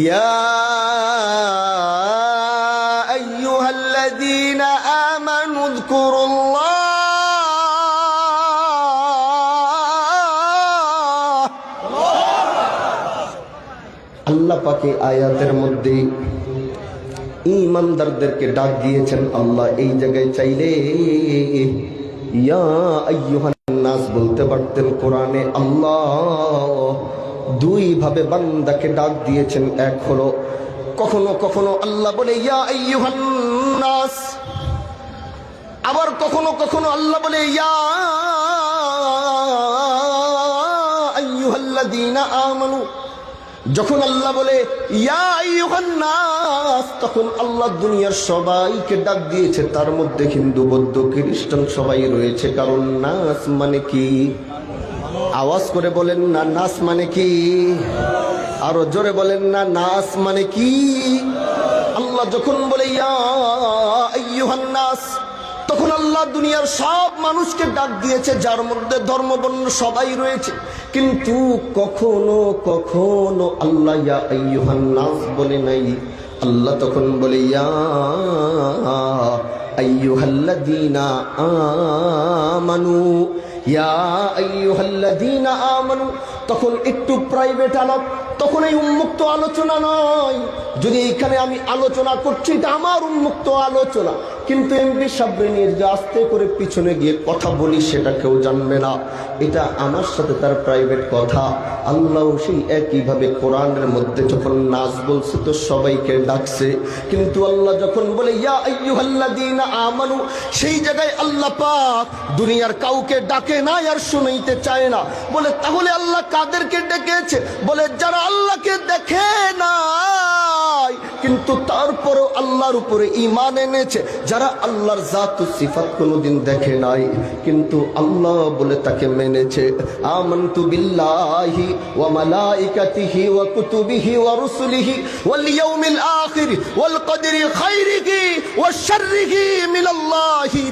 ইয়া আইয়ুহাল্লাযীনা আমানু যকুরুল্লাহ। আল্লাহ পাকে আয়াতের মধ্যে ঈমানদারদেরকে ডাক দিয়েছেন। আল্লাহ এই জায়গায় চাইলে ইয়া আইয়ুহান নাস বলতে পারতেন। কোরআনে আল্লাহ দুই ভাবে বান্দাকে ডাক দিয়েছেন। এক হলো কখনো কখনো আল্লাহ বলে ইয়া আইয়ুহান নাস, আবার কখনো কখনো আল্লাহ বলে ইয়া আইয়ুহাল্লাযীনা আমানু। যখন আল্লাহ বলে ইয়া আইয়ুহান নাস, তখন আল্লাহ দুনিয়ার সবাইকে ডাক দিয়েছে। তার মধ্যে হিন্দু, বৌদ্ধ, খ্রিস্টান সবাই রয়েছে। কারণ নাস মানে কি? আওয়াজ করে বলেন না, নাস মানে কি? আরো জোরে বলেন না, নাস মানে কি? আল্লাহ যখন বলে ইয়া আইয়ুহান নাস, তখন আল্লাহ দুনিয়ার সব মানুষকে ডাক দিয়েছে, যার মধ্যে ধর্ম বর্ণ সবাই রয়েছে। কিন্তু কখনো কখনো আল্লাহ ইয়া আইয়ুহান নাস বলে নাই। আল্লাহ তখন বলে ইয়া আইয়ুহাল্লাযীনা আমানু, ইয়া আইয়ুহাল্লাযীনা আমানু। তখন একটু প্রাইভেট আলাপ, তখন এই উন্মুক্ত আলোচনা নয়। যদি এইখানে আমি আলোচনা করছি, এটা আমার উন্মুক্ত আলোচনা, কিন্তু এমপি সাহেবের যে আস্তে করে পিছনে গিয়ে কথা বলি সেটা কেউ জানবে না। এটা আমার সাথে তার প্রাইভেট কথা। আল্লাহ সেই একইভাবে কোরআনের মধ্যে যখন নাস বলছে তো সবাইকে ডাকছে। কিন্তু আল্লাহ যখন বলে ইয়া আইয়ুহাল্লাযীনা আমানু, সেই জায়গায় আল্লাহ পাক দুনিয়ার কাউকে ডাকে না আর শুনাইতে চায় না। বলে তাহলে আল্লাহ কাদেরকে ডেকেছে? বলে যারা আল্লাহকে দেখে নাই কিন্তু তারপরও আল্লাহর উপরে ঈমান এনেছে, যারা আল্লাহর জাত ও সিফাত কোনোদিন দেখে নাই কিন্তু আল্লাহ বলে তাকে মেনেছে। আমানতু বিল্লাহি ওয়া মালাইকাতিহি ওয়া কুতুবিহি ওয়া রুসুলিহি ওয়াল ইয়াউমিল আখির ওয়াল কদরি খাইরিহি ওয়া শাররিহি মিনাল্লাহি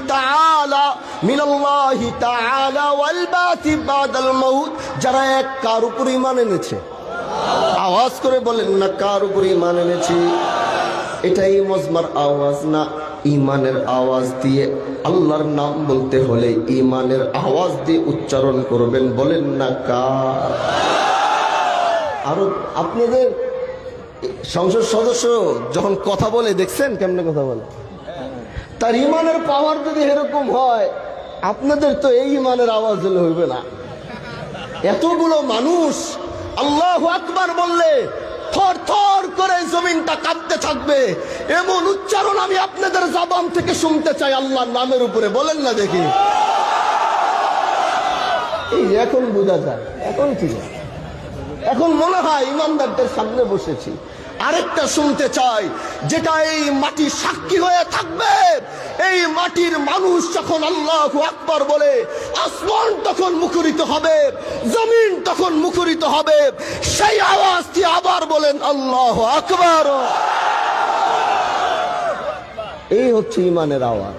তাআলা ওয়াল বাতি বাদাল মাউত। যারা এক কার উপর ঈমান এনেছে? আওয়াজ করে বলেন না, কার উপর ঈমান এনেছে? এটাই মজমার আওয়াজ না, ঈমানের আওয়াজ দিয়ে। আল্লাহর নাম বলতে হলে ঈমানের আওয়াজ দিয়ে উচ্চারণ করবেন। বলেন না কার? আরো আপনাদের সংসদ সদস্য যখন কথা বলে দেখছেন কেমনে কথা বলে? তার ঈমানের পাওয়ার যদি এরকম হয়, আপনাদের তো এই ঈমানের আওয়াজ হলে হইবে না। এতগুলো মানুষ আল্লাহু আকবার বললে থর থর করে জমিনটা কাঁপতে থাকবে, এমন উচ্চারণ আমি আপনাদের জবান থেকে শুনতে চাই আল্লাহর নামের উপরে। বলেন না দেখি। এই এখন বোঝা যায়, এখন ঠিক আছে, এখন মনে হয় ইমানদারদের সামনে বসেছি। আরেকটা শুনতে চাই, যেটা এই মাটি সাক্ষী হয়ে থাকবে। এই মাটির মানুষ যখন আল্লাহু আকবার বলে, আসমান তখন মুখরিত হবে, জমিন তখন মুখরিত হবে। সেই আওয়াজটি আবার বলেন আল্লাহু আকবার। এই হচ্ছে ঈমানের আওয়াজ।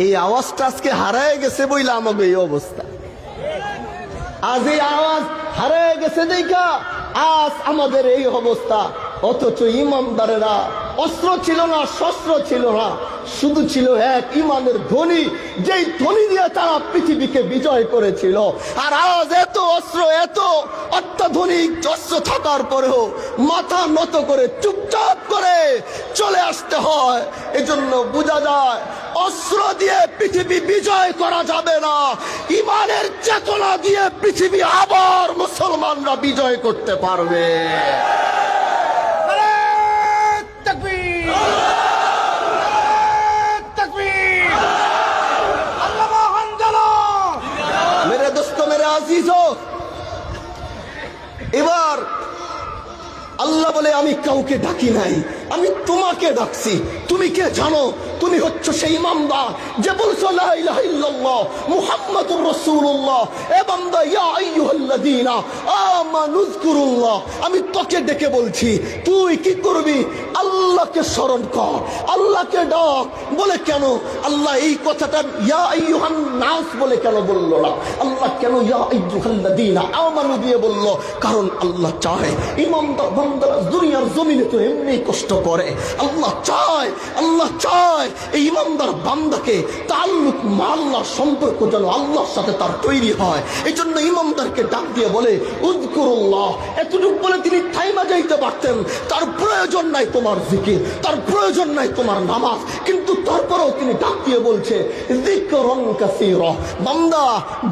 এই আওয়াজটা আজকে হারায় গেছে বইলা আমাকে এই অবস্থা। আজ এই আওয়াজ হারায় গেছে দেখা আজ আমাদের এই অবস্থা। অথচ ইমানদারেরা অস্ত্র ছিল না, শস্ত্র ছিল না, শুধু ছিল এক ঈমানের ধ্বনি, যেই ধ্বনি দিয়ে তারা পৃথিবীকে বিজয় করেছিল। আর আজ এত অস্ত্র, এত অত্যাধুনিক অস্ত্র থাকার পরেও মাথা নত করে চুপচাপ করে চলে আসতে হয়। এজন্য বোঝা যায় অস্ত্র দিয়ে পৃথিবী বিজয় করা যাবে না, ঈমানের চেতনা দিয়ে পৃথিবী আবার মুসলমানরা বিজয় করতে পারবে। এবার আল্লাহ বলে আমি কাউকে ডাকি নাই, আমি তোমাকে ডাকছি। তুমি কে জানো? তুমি হচ্ছ সেই বান্দা যে বলছো লা ইলাহা ইল্লাল্লাহ মুহাম্মাদুর রাসূলুল্লাহ। এ বান্দা, ইয়া আইয়ুহাল্লাযীনা আমানু যকুরুল্লাহ। আমি তোকে ডেকে বলছি, তুই কি করবি? আল্লাহকে স্মরণ কর, আল্লাহকে ডাক। বলে কেন আল্লাহ এই কথাটা ইয়া আইয়ুহান নাস বলে কেন বলল না? আল্লাহ কেন ইয়া আইয়ুহাল্লাযীনা আমানু দিয়ে বলল? কারণ আল্লাহ চায় ইমানদার বান্দারা দুনিয়া জমিনে তো এমনি কষ্ট করে। আল্লাহ চায় এই ইমানদার বান্দাকে তাআল্লুক মা আল্লাহর সম্পর্ক যেন আল্লাহর সাথে তার তৈরি হয়। এই জন্য ইমানদারকে ডাক দিয়ে বলে উযকুরুল্লাহ। এতটুকু বলে তিনি থাইমা যাইতে পারতেন। তার প্রয়োজন নাই তোমার জিকির, তার প্রয়োজন নাই তোমার নামাজ, কিন্তু তারপরেও তিনি ডাক দিয়ে বলছে যিকরুন কাসীরা। বান্দা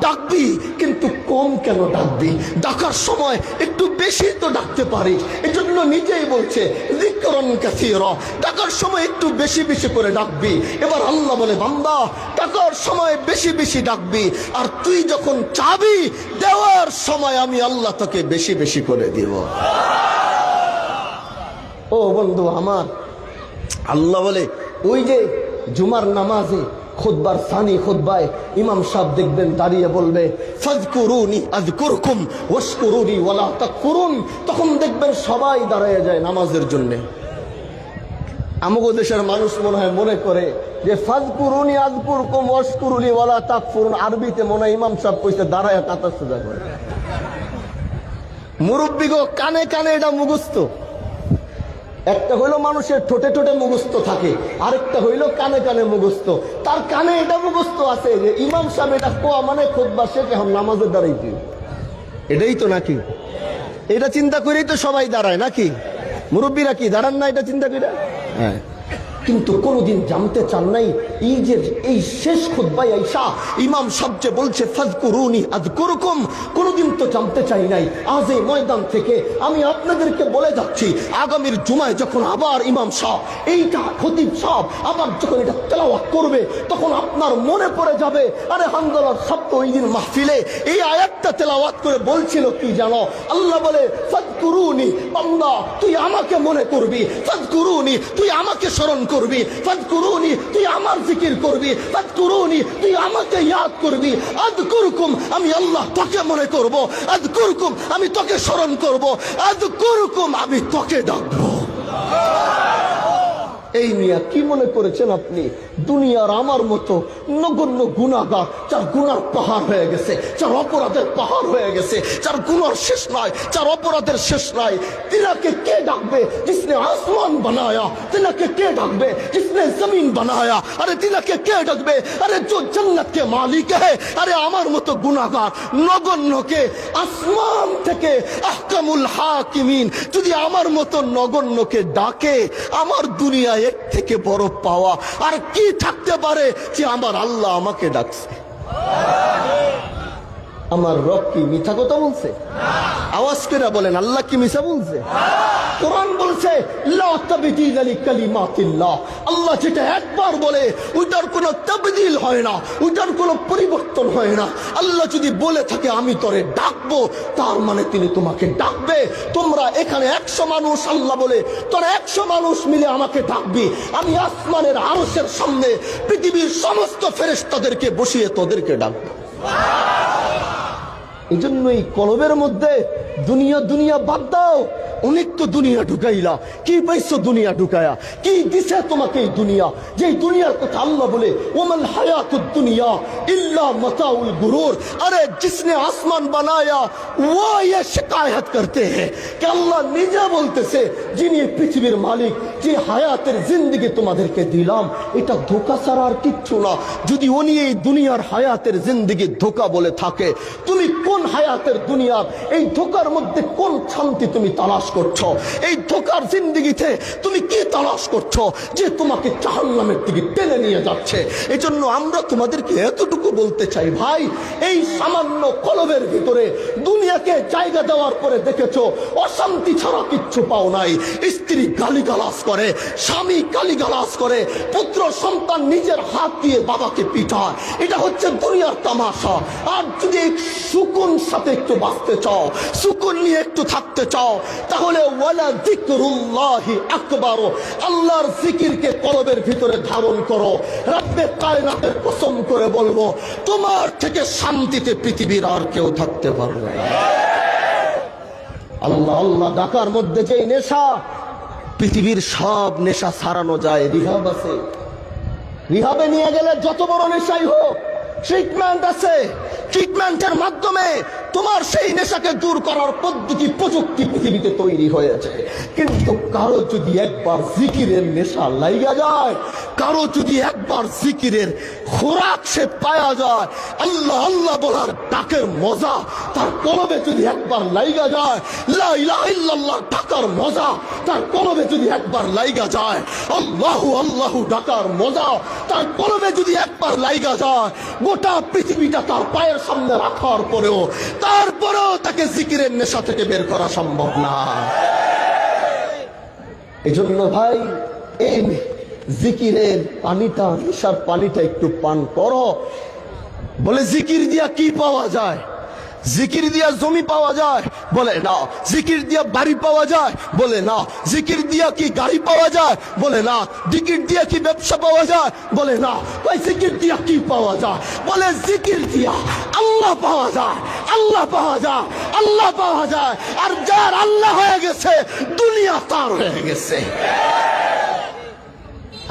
ডাকবি, কিন্তু কম কেন ডাকবি? ডাকার সময় একটু বেশি তো ডাকতে পারিস। এই জন্য নিজেই বলছে যিকরুন কাসীরা, ডাকার সময় একটু বেশি বেশি করে ডাকবি। এবার আল্লাহ বলে বান্দা ডাকার সময় বেশি বেশি ডাকবি, আর তুই যখন চাবি দেওয়ার সময় আমি আল্লাহ তোকে বেশি বেশি করে দিব। ও বন্ধু আমার, আল্লাহ বলে ওই যে জুমার নামাজে খুতবার সানি খুতবায় ইমাম সাহেব দেখবেন দাঁড়িয়ে বলবে ফাযকুরুনি আযকুরকুম ওয়াশকুরুনি ওয়ালা তাকফুরুন। তখন দেখবেন সবাই দাঁড়ায় যায় নামাজের জন্য। আমাদের দেশের মানুষ মনে করে যে ফাযকুরুনি আযকুরকুম ওয়াশকুরুনি ওয়ালা তাকফুরুন আরবিতে মনে হয় ইমাম সাহেব কইছে দাঁড়ায় কাতার সোজা করে। মুরব্বিগো কানে কানে এটা মুখস্থ। একটা হইলো মানুষের ঠোঁটে ঠোঁটে মুখস্থ থাকে, আরেকটা হইলো কানে কানে মুখস্থ। তার কানে এটা মুখস্থ আছে যে ইমাম সাহেব এটা কোয়া মানে খুতবা শেষ, এখন নামাজের দাঁড়াইতে। এটাই তো নাকি? এটা চিন্তা করেই তো সবাই দাঁড়ায় নাকি? মুরব্বীরা কি দাঁড়ান না এটা চিন্তা করে? হ্যাঁ, কিন্তু কোনদিন জানতে চান নাই এই যে এই শেষ খুতবায় আইসা ইমাম সাহেব বলছে ফাযকুরুনি আযকুরকুম, কোনদিন তো জানতে চাই নাই। আজ এই ময়দান থেকে আমি আপনাদেরকে বলে যাচ্ছি, আগামীর জুমায় যখন আবার ইমাম সাহেব এইটা খতিব সাহেব আবার যখন এটা তেলাওয়াত করবে, তখন আপনার মনে পড়ে যাবে আরে হামদুল্লাহর সাহেব তো ওই দিন মাহফিলে এই আয়াতটা তেলাওয়াত করে বলছিল কি জানো? আল্লাহ বলে ফাযকুরুনি, বান্দা তুই আমাকে মনে করবি, ফাযকুরুনি তুই আমাকে স্মরণ করবি, ফাযকুরুনি তুই আমার জিকির করবি, ফাযকুরুনি তুই আমাকে ইয়াদ করবি, আযকুরকুম আমি আল্লাহ তোকে মনে করব, আযকুরকুম আমি তোকে স্মরণ করব, আযকুরকুম আমি তোকে ডাকবো। এই মিয়া কি মনে করেছেন আপনি দুনিয়ার আমার মতো নগণ্য গুনাহগার, যার গুনার পাহাড় হয়ে গেছে, যার অপরাধের পাহাড় হয়ে গেছে, যার গুনার শেষ নাই, যার অপরাধের শেষ নাই, তিনাকে কে ডাকবে? जिसने आसमान बनाया तिनाके के डाकबे, जिसने जमीन बनाया अरे तिनाके के डाकबे, अरे जो जन्नत के मालिक है, अरे আমার মতো গুনাহগার নগণ্যকে আসমান থেকে আহকামুল হাকিমিন যদি আমার মতো নগণ্যকে ডাকে, আমার দুনিয়া এর থেকে বড় পাওয়া আর কি থাকতে পারে যে আমার আল্লাহ আমাকে ডাকছে? আমার রব কি মিথ্যা কথা বলছে? আওয়াজ করে বলেন আল্লাহ কি মিথ্যা বলছে? কোরআন বলছে লা তাবদীলা লিকালিমাতিল্লাহ, আল্লাহ যেটা একবার বলে ওইটার কোনো তাবদীল হয় না, ওইটার কোনো পরিবর্তন হয় না। আল্লাহ যদি বলে থাকে আমি তোরে ডাকবো, তার মানে তিনি তোমাকে ডাকবে। তোমরা এখানে 100 মানুষ, আল্লাহ বলে তোরা 100 মানুষ মিলে আমাকে ডাকবি, আমি আসমানের আরশের সামনে পৃথিবীর সমস্ত ফেরেশতাদেরকে বসিয়ে তোদেরকে ডাকবো। এই জন্য এই কলবের মধ্যে দুনিয়া দুনিয়া বাদ দাও। অনেক তো দুনিয়া ঢুকাইলা, কি পাইছো দুনিয়া ঢুকায়া? কি দিছে তোমাকে এই দুনিয়া? যে দুনিয়ার কথা আল্লাহ বলে ওমাল হায়াতুদ দুনিয়া ইল্লা মাতাউল গুরুর। আরে जिसने आसमान बनाया वो ये शिकायत करते हैं कि আল্লাহ নিজে বলতেছে যিনি পৃথিবীর মালিক, যে হায়াতের জিন্দেগি তোমাদেরকে দিলাম এটা ধোঁকা ছাড়া আর কিচ্ছু না। যদি উনি এই দুনিয়ার হায়াতের জিন্দেগি ধোঁকা বলে থাকে, তুমি কোন হায়াতের দুনিয়ার এই ধোঁকার মধ্যে কোন শান্তি তুমি তালাশ করছো? এই ধোঁকার জিন্দেগিতে তুমি কি তালাশ করছো যে তোমাকে জাহান্নামের দিকে টেনে নিয়ে যাচ্ছে? এই জন্য আমরা তোমাদেরকে এতটুকু বলতে চাই, ভাই এই সামান্য কলবের ভিতরে দুনিয়াকে জায়গা দেওয়ার পরে দেখেছো অশান্তি ছাড়া কিচ্ছু পাও নাই। স্ত্রী গালিগালাজ করে, স্বামী গালিগালাজ করে, পুত্র সন্তান নিজের হাত দিয়ে বাবাকে পিটায়, এটা হচ্ছে দুনিয়ার তামাশা। আর যদি সুকুন সাথে একটু বাঁচতে চাও, সুকুন নিয়ে একটু থাকতে চাও, তাহলে ওয়ালা যিকরুল্লাহি আকবার, আল্লাহর জিকিরকে কলবের ভিতরে ধারণ করো। রব্বে কায়নাতের কসম করে বলবো, তোমার থেকে শান্তিতে পৃথিবীর আর কেউ থাকতে পারবে না। আল্লাহ আল্লাহ ডাকার মধ্যে যে নেশা, পৃথিবীর সব নেশা ছাড়ানো যায়। রিহাব আছে, রিহাবে নিয়ে গেলে যত বড় নেশাই হোক ট্রিটমেন্ট আছে, ট্রিটমেন্টের মাধ্যমে তোমার সেই নেশাকে দূর করার পদ্ধতি প্রযুক্তি পৃথিবীতে তৈরি হয়েছে। কিন্তু কারো যদি একবার জিকিরের নেশা লাইগা যায়, কারো যদি একবার জিকিরের খোরাক সে পায়া যায়, আল্লাহ আল্লাহ বলার ডাকের মজা তার কলবে যদি একবার লাইগা যায়, লা ইলাহা ইল্লাল্লাহ ডাকার মজা তার কলবে যদি একবার লাইগা যায়, আল্লাহু আল্লাহু ডাকার মজা তার কলবে যদি একবার লাইগা যায়, গোটা পৃথিবীটা তার পায়ের সামনে রাখার পরেও তারপরেও তাকে জিকিরের নেশা থেকে বের করা সম্ভব না। এজন্য ভাই, এই জিকিরের পানিটা, নেশার পানিটা একটু পান করো। বলে জিকির দিয়া কি পাওয়া যায়? জিকির দিয়া জমি পাওয়া যায়? বলে না। জিকির দিয়া বাড়ি পাওয়া যায়? বলে না। জিকির দিয়া কি গাড়ি পাওয়া যায়? বলে না। জিকির দিয়া কি ব্যবসা পাওয়া যায়? বলে না। ওই জিকির দিয়া কি পাওয়া যায়? বলে জিকির দিয়া আল্লাহ পাওয়া যায়, আল্লাহ পাওয়া যায়, আল্লাহ পাওয়া যায়। আর যার আল্লাহ হয়ে গেছে, দুনিয়া তার হয়ে গেছে।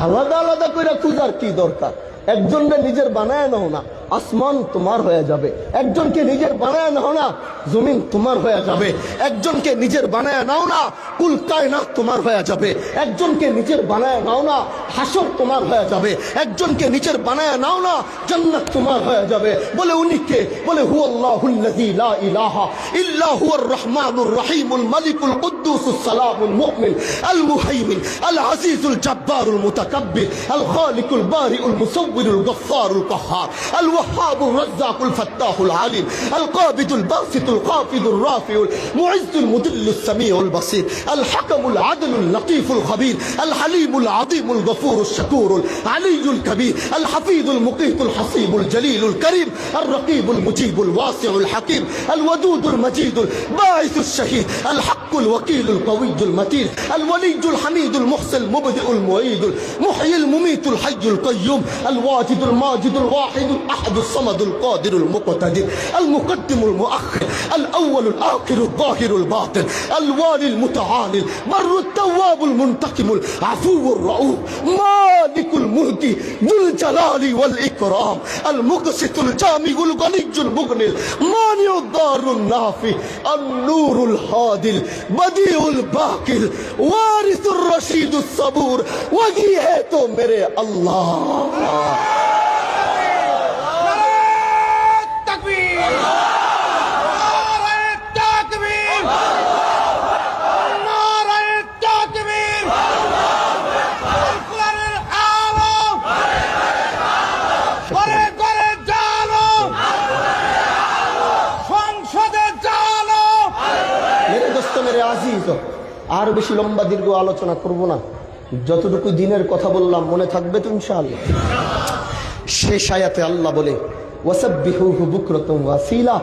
আলাদা আলাদা করে খুঁজার কি দরকার? একজনকে নিজের বানায় নাও না, আসমান তোমার হয়ে যাবে। একজনকে নিজের বানায় নাও না, জমিন তোমার হয়ে যাবে। একজনকে নিজের বানায় নাও না, কুল কায়নাত তোমার হয়ে যাবে। একজনকে নিজের বানায় নাও না, হাসর তোমার হয়ে যাবে। একজনকে নিজের বানায় নাও না, জান্নাত তোমার হয়ে যাবে। বলে উনি কে? বলে হুয়াল্লাহুল্লাযী লা ইলাহা ইল্লা হুয়ার রহমানুর রহিমুল মালিকুল কুদ্দুসুস সালামুল মুমিন আল মুহাইমিন আল আজিজুল জাব্বারুল মুতাকাব্বির আল খালিকুল বারিউল মুসাউবিরুল গফফারুল কাহ্হার আল الوهاب الرزاق الفتاح العليم القابض الباسط الخافض الرافع المعز المذل السميع البصير الحكم العدل اللطيف الخبير الحليم العظيم الغفور الشكور العلي الكبير الحفيظ المقيت الحصيب الجليل الكريم الرقيب المجيب الواسع الحكيم الودود المجيد الباعث الشهيد الحق الوكيل القوي المتين الولي الحميد المحسن المبدئ المعيد المحيي المميت الحي القيوم الواجد الماجد الواحد الأحد الصمد القادر المقتدر المقدم المؤخر الأول الآخر الظاهر الباطن الوالي المتعالي بر التواب المنتقم العفو الرؤوف مالك الملك ذو الجلال والإكرام المقسط الجامع الغني المغني المانع الضار النافع النور الهادي البديع الباقي وارث الرشيد الصبور وہی ہے تو میرے اللہ. আর বেশি লম্বা দীর্ঘ আলোচনা করব না, যতটুকু দিনের কথা বললাম মনে থাকবে তো ইনশাআল্লাহ। শেষ আয়াতে আল্লাহ বলে ওয়াসাব্বিহুহু বুকরাতাম ওয়া আসীলা,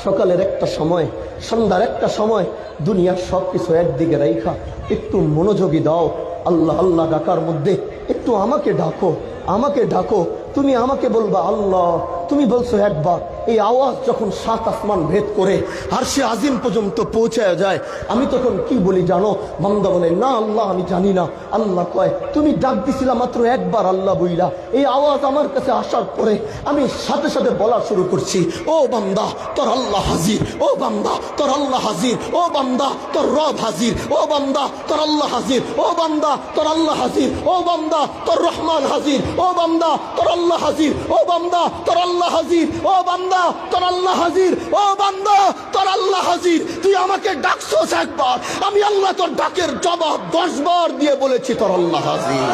সকালের একটা সময়, সন্ধ্যার একটা সময়, দুনিয়ার সবকিছু একদিকে রাইখা একটু মনোযোগী দাও আল্লাহ আল্লাহ ডাকার মধ্যে। একটু আমাকে ডাকো, আমাকে ডাকো। তুমি আমাকে বলবা আল্লাহ। তুমি বলছো একবার, এই আওয়াজ যখন সাত আসমান ভেদ করে আরশে আজিম পর্যন্ত পৌঁছায় যায়, আমি তখন কি বলি জানো? বান্দা বলে না আল্লাহ আমি জানি না। আল্লাহ কয় তুমি ডাক দিছিলা মাত্র একবার আল্লাহ বইলা। এই আওয়াজ আমার কাছে আসার পরে আমি সাথে সাথে বলা শুরু করছি, ও বান্দা তোর আল্লাহ হাজির, ও বান্দা তোর আল্লাহ হাজির, ও বান্দা তোর রব হাজির, ও বান্দা তোর আল্লাহ হাজির, ও বান্দা তোর আল্লাহ হাজির, ও বান্দা তোর রহমান হাজির, ও বান্দা তোর আল্লাহ হাজির, ও বান্দা তোর আল্লাহ হাজির, ও বান্দা তোর আল্লাহ হাজির, ও বান্দা তোর আল্লাহ হাজির। তুই আমাকে ডাকছস একবার, আমি আল্লাহ তোর ডাকের জবাব 10 বার দিয়ে বলেছি তোর আল্লাহ হাজির।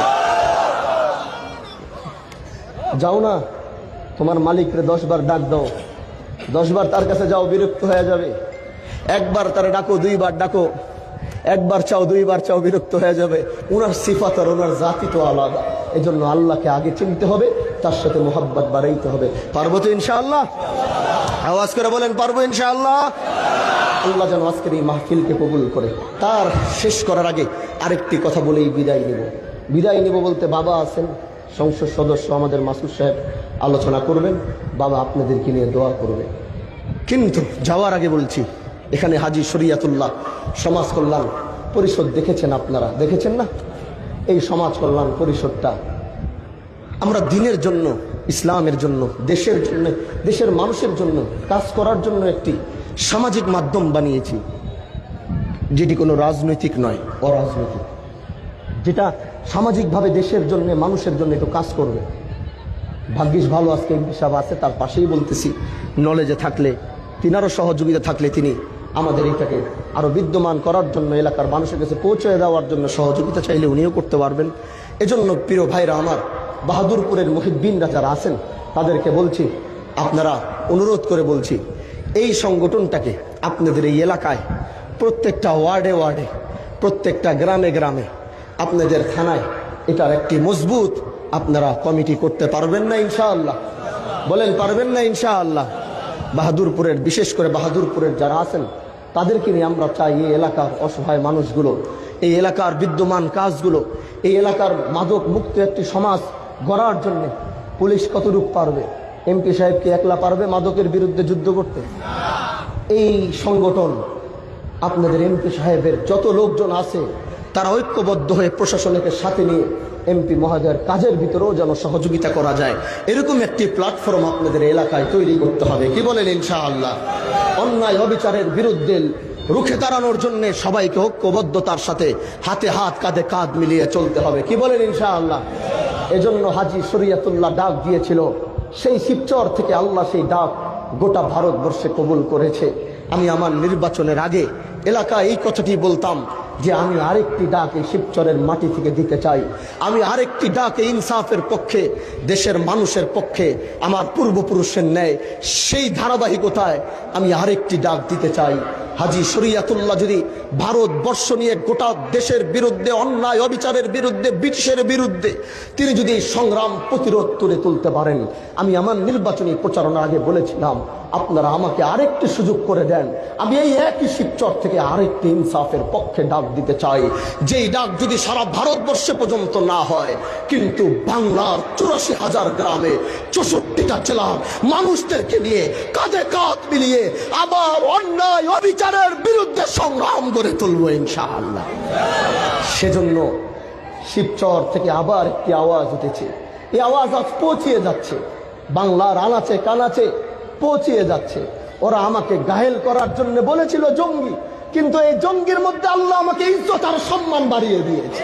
যাও না তোমার মালিকরে 10 বার ডাক দাও, 10 বার তার কাছে যাও, বিরক্ত হয়ে যাবে। একবার তারে ডাকো, 2 বার ডাকো, একবার চাও, 2 বার চাও, বিরক্ত হয়ে যাবে। ওনার সিফাত আর ওনার জাতি তো আলাদা। এই জন্য আল্লাহকে আগে চিনতে হবে, তার সাথে মোহাব্বত বাড়াইতে হবে। পারবো তো ইনশাআল্লাহ? আওয়াজ করে বলেন পারবো ইনশাআল্লাহ। আল্লাহ যেন আজকের এই মাহফিলকে কবুল করে। তার শেষ করার আগে আরেকটি কথা বলেই বিদায় নিব। বিদায় নিব বলতে বাবা আছেন, সংসদ সদস্য আমাদের মাসুদ সাহেব আলোচনা করবেন, বাবা আপনাদেরকে নিয়ে দোয়া করবে। কিন্তু যাওয়ার আগে বলছি, এখানে হাজী শরিয়াতুল্লাহ সমাজ কল্যাণ পরিষদ দেখেছেন আপনারা, দেখেছেন না? এই সমাজ কল্যাণ পরিষদটা আমরা দিনের জন্য ইসলামের জন্য, দেশের জন্য, দেশের মানুষের জন্য কাজ করার জন্য একটি সামাজিক মাধ্যম বানিয়েছি, যেটি কোনো রাজনৈতিক নয়, অরাজনৈতিক, যেটা সামাজিকভাবে দেশের জন্য, মানুষের জন্য একটু কাজ করবে। ভাগ্যিস ভালো আজকে এমপি সাহেব আছে, তার পাশেই বলতেছি, নলেজে থাকলে, তিনারও সহযোগিতা থাকলে তিনি আমাদের এটাকে আরো বিদ্যমান করার জন্য, এলাকার মানুষের কাছে পৌঁছে দেওয়ার জন্য সহযোগিতা চাইলে উনিও করতে পারবেন। এজন্য প্রিয় ভাইরা আমার, বাহাদুরপুরের মুহিদ্দিনরা যারা আছেন তাদেরকে বলছি, আপনারা অনুরোধ করে বলছি, এই সংগঠনটাকে আপনাদের এই এলাকায় প্রত্যেকটা ওয়ার্ডে ওয়ার্ডে, প্রত্যেকটা গ্রামে গ্রামে, আপনাদের থানায় এটার একটি মজবুত আপনারা কমিটি করতে পারবেন না ইনশাআল্লাহ? বলেন পারবেন না ইনশাআল্লাহ? বাহাদুরপুরের, বিশেষ করে বাহাদুরপুরের যারা আছেন তাদেরকে নিয়ে আমরা চাই এই এলাকার অসহায় মানুষগুলো, এই এলাকার বিদ্যমান কাজগুলো, এই এলাকার মাদক মুক্ত একটি সমাজ গড়ার জন্য পুলিশ কতটুকু পারবে? এমপি সাহেব কি একলা পারবে মাদকের বিরুদ্ধে যুদ্ধ করতে? এই সংগঠন আপনাদের এমপি সাহেবের যত লোকজন আছে তারা ঐক্যবদ্ধ হয়ে প্রশাসনকে সাথে নিয়ে এমপি মহোদয়ের কাজের ভিতরেও যেন সহযোগিতা করা যায়, এরকম একটি প্ল্যাটফর্ম আপনাদের এলাকায় তৈরি করতে হবে। কি বলেন ইনশাআল্লাহ? অন্যায় অবিচারের বিরুদ্ধে রুখে দাঁড়ানোর জন্য সবাইকে ঐক্যবদ্ধতার সাথে হাতে হাত, কাঁধে কাঁধ মিলিয়ে চলতে হবে। কি বলেন ইনশাআল্লাহ? এজন্য হাজী শরিয়াতুল্লাহ ডাক দিয়েছিল, সেই শিবচর থেকে আল্লাহ সেই ডাক গোটা ভারতবর্ষে কবুল করেছে। আমি আমার নির্বাচনের আগে এলাকায় এই কথাটি বলতাম যে আমি আরেকটি ডাক এই শিবচরের মাটি থেকে দিতে চাই, আমি আরেকটি ডাক ইনসাফের পক্ষে, দেশের মানুষের পক্ষে, আমার পূর্বপুরুষের ন্যায় সেই ধারাবাহিকতায় আমি আরেকটি ডাক দিতে চাই। হাজী শরিয়াতুল্লাহ যদি ভারতবর্ষ নিয়ে গোটা দেশের বিরুদ্ধে, অন্যায় অবিচারের বিরুদ্ধে, ব্রিটিশের বিরুদ্ধে তিনি যদি এই সংগ্রাম প্রতিরোধ করে তুলতে পারেন, আমি আমার নির্বাচনী প্রচারণার আগে বলেছিলাম আপনারা আমাকে আরেকটি সুযোগ করে দেন, আমি এই একই শিবচর থেকে আরেকটি ইনসাফের পক্ষে ডাক দিতে চাই, যেই ডাক যদি সারা ভারতবর্ষে পর্যন্ত না হয়, কিন্তু বাংলার 84,000 গ্রামে 64টা জেলার মানুষদেরকে নিয়ে কাঁধে কাঁধ মিলিয়ে আবার অন্যায় অবিচারের বিরুদ্ধে সংগ্রাম করে তুলবো ইনশাআল্লাহ। সেজন্য শিবচর থেকে আবার একটি আওয়াজ উঠেছে, এই আওয়াজ আজ পৌঁছিয়ে যাচ্ছে, বাংলার আনাচে কানাচে পৌঁছিয়ে যাচ্ছে। ওরা আমাকে ঘায়েল করার জন্য বলেছিল জঙ্গি, কিন্তু এই জঙ্গির মধ্যে আল্লাহ আমাকে ইজ্জত আর সম্মান বাড়িয়ে দিয়েছে।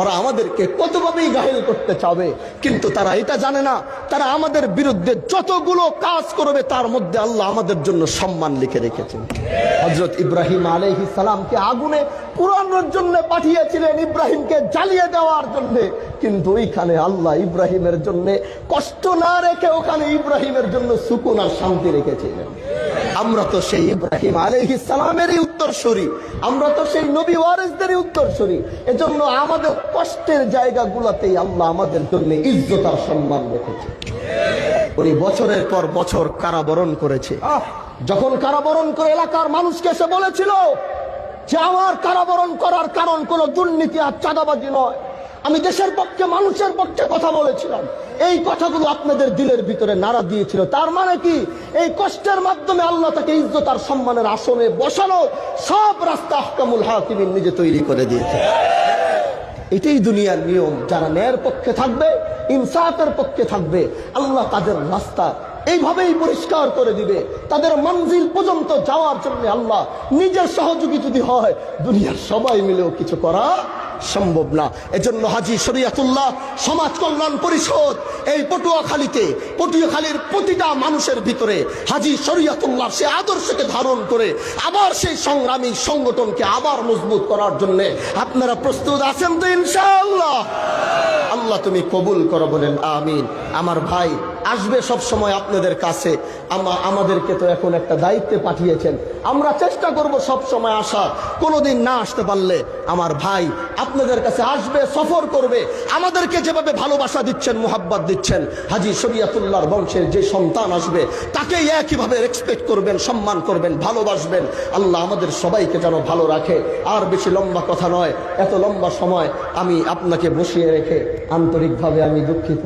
ওরা আমাদেরকে কতভাবেই ঘায়েল করতে চাবে, কিন্তু তারা এটা জানে না, তারা আমাদের বিরুদ্ধে যতগুলো কাজ করবে তার মধ্যে আল্লাহ আমাদের জন্য সম্মান লিখে রেখেছেন। হযরত ইব্রাহিম আলাইহিস সালামকে আগুনে পুরানোর জন্য পাঠিয়েছিলেন, ইব্রাহিমকে জ্বালিয়ে দেওয়ার জন্য, কিন্তু ওইখানে আল্লাহ ইব্রাহিমের জন্য কষ্ট না রেখে ওখানে ইব্রাহিমের জন্য সুকুন আর শান্তি রেখেছিলেন। আমরা তো সেই ইব্রাহিম আলাইহিস সালামেরই উত্তরসূরি, আমরা তো সেই নবী ওয়ারিসদেরই উত্তরসূরি। এজন্য আমাদের কষ্টের জায়গাগুলোতেই আল্লাহ আমাদের জন্য ইজ্জত আর সম্মান রেখেছে। উনি বছরের পর বছর কারাবরণ করেছে। যখন কারাবরণ করে এলাকার মানুষকে এসে বলেছিল যে আমার কারাবরণ করার কারণ কোনো দুর্নীতি আর চাঁদাবাজি নয়, আমি দেশের পক্ষে, মানুষের পক্ষে কথা বলেছিলাম, এই কথাগুলো আপনাদের দিলের ভিতরে নাড়া দিয়েছিল। তার মানে কি? এই কষ্টের মাধ্যমে আল্লাহ তাকে ইজ্জত আর সম্মানের আসনে বসানো সব রাস্তা আহকামুল হাকিমিন নিজে তৈরি করে দিয়েছে। এটাই দুনিয়ার নিয়ম। যারা ন্যায়ের পক্ষে থাকবে, ইনসাফের পক্ষে থাকবে, আল্লাহ তাদের রাস্তা এইভাবেই পরিষ্কার করে দিবে। তাদের মঞ্জিল পর্যন্ত যাওয়ার জন্য আল্লাহ নিজের সহযোগী যদি হয়, দুনিয়ার সবাই মিলেও কিছু করা সম্ভব না। এজন্য হাজী শরিয়াতুল্লাহ সমাজ কল্যাণ পরিষদ এই পটুয়াখালীর প্রতিটা মানুষের ভিতরে হাজী শরিয়াতুল্লাহ সে আদর্শকে ধারণ করে আবার সেই সংগ্রামী সংগঠনকে আবার মজবুত করার জন্য আপনারা প্রস্তুত আছেন তো ইনশাআল্লাহ? আল্লাহ তুমি কবুল করো, বলেন আমিন। আমার ভাই আসবে সব সময় আপনাদের কাছে, আমাদেরকে তো এখন একটা দায়িত্বে পাঠিয়েছেন, আমরা চেষ্টা করব সব সময় আসা। কোনোদিন না আসতে পারলে আমার ভাই আপনাদের কাছে আসবে, সফর করবে, আমাদেরকে যেভাবে ভালোবাসা দিচ্ছেন, মুহাব্বত দিচ্ছেন, হাজী শরিয়াতুল্লাহর বংশের যে সন্তান আসবে তাকে একইভাবে রেসপেক্ট করবেন, সম্মান করবেন, ভালোবাসবেন। আল্লাহ আমাদের সবাইকে যেন ভালো রাখে। আর বেশি লম্বা কথা নয়, এত লম্বা সময় আমি আপনাকে বসিয়ে রেখে আন্তরিকভাবে আমি দুঃখিত।